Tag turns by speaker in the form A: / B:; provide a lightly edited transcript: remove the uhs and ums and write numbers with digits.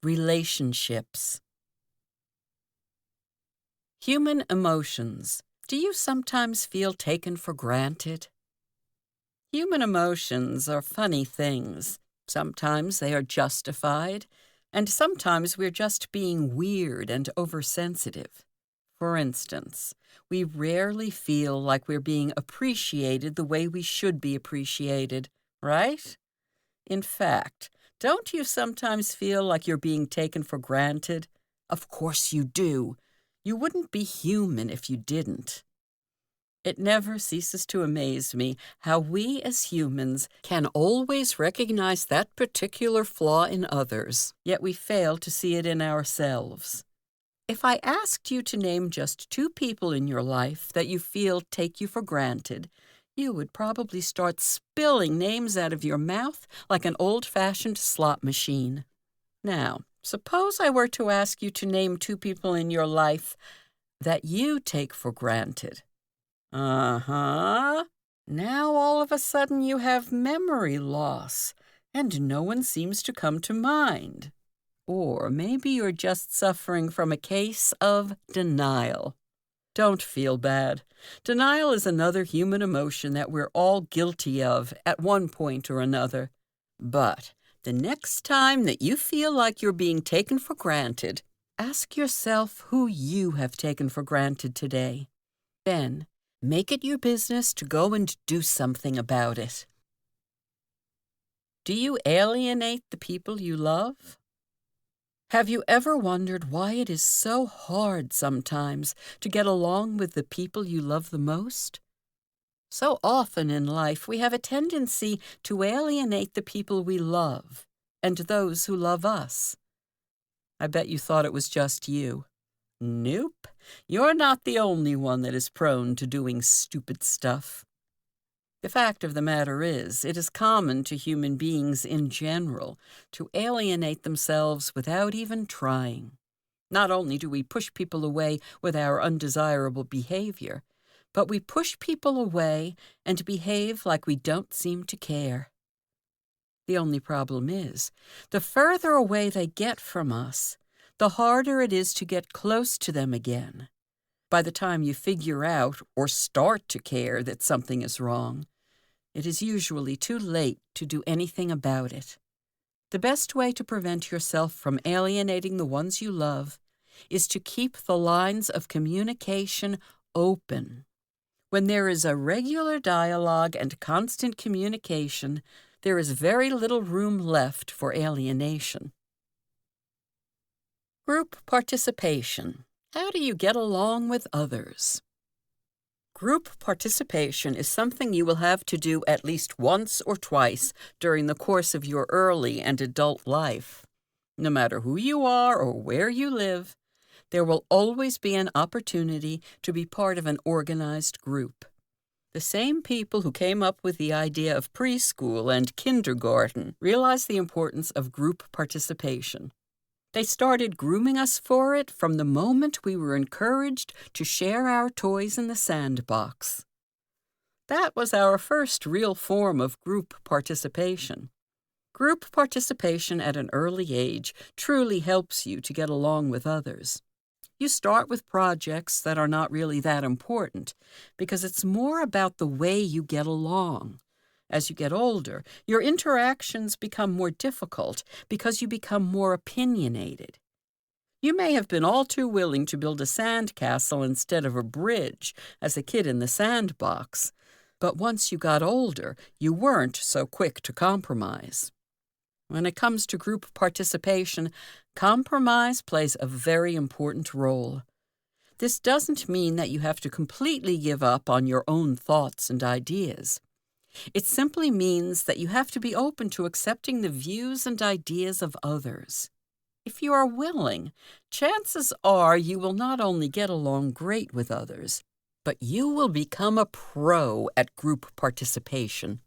A: Relationships. Human emotions. Do you sometimes feel taken for granted? Human emotions are funny things. Sometimes they are justified, and sometimes we're just being weird and oversensitive. For instance, we rarely feel like we're being appreciated the way we should be appreciated, right? In fact, don't you sometimes feel like you're being taken for granted? Of course you do. You wouldn't be human if you didn't. It never ceases to amaze me how we as humans can always recognize that particular flaw in others, yet we fail to see it in ourselves. If I asked you to name just 2 people in your life that you feel take you for granted, you would probably start spilling names out of your mouth like an old-fashioned slot machine. Now, suppose I were to ask you to name 2 people in your life that you take for granted. Uh-huh. Now all of a sudden you have memory loss, and no one seems to come to mind. Or maybe you're just suffering from a case of denial. Don't feel bad. Denial is another human emotion that we're all guilty of at one point or another. But the next time that you feel like you're being taken for granted, ask yourself who you have taken for granted today. Then, make it your business to go and do something about it. Do you alienate the people you love? Have you ever wondered why it is so hard sometimes to get along with the people you love the most? So often in life we have a tendency to alienate the people we love and those who love us. I bet you thought it was just you. Nope, you're not the only one that is prone to doing stupid stuff. The fact of the matter is, it is common to human beings in general to alienate themselves without even trying. Not only do we push people away with our undesirable behavior, but we push people away and behave like we don't seem to care. The only problem is, the further away they get from us, the harder it is to get close to them again. By the time you figure out or start to care that something is wrong, it is usually too late to do anything about it. The best way to prevent yourself from alienating the ones you love is to keep the lines of communication open. When there is a regular dialogue and constant communication, there is very little room left for alienation. Group participation. How do you get along with others? Group participation is something you will have to do at least once or twice during the course of your early and adult life. No matter who you are or where you live, there will always be an opportunity to be part of an organized group. The same people who came up with the idea of preschool and kindergarten realized the importance of group participation. They started grooming us for it from the moment we were encouraged to share our toys in the sandbox. That was our first real form of group participation. Group participation at an early age truly helps you to get along with others. You start with projects that are not really that important because it's more about the way you get along. As you get older, your interactions become more difficult because you become more opinionated. You may have been all too willing to build a sandcastle instead of a bridge as a kid in the sandbox, but once you got older, you weren't so quick to compromise. When it comes to group participation, compromise plays a very important role. This doesn't mean that you have to completely give up on your own thoughts and ideas. It simply means that you have to be open to accepting the views and ideas of others. If you are willing, chances are you will not only get along great with others, but you will become a pro at group participation.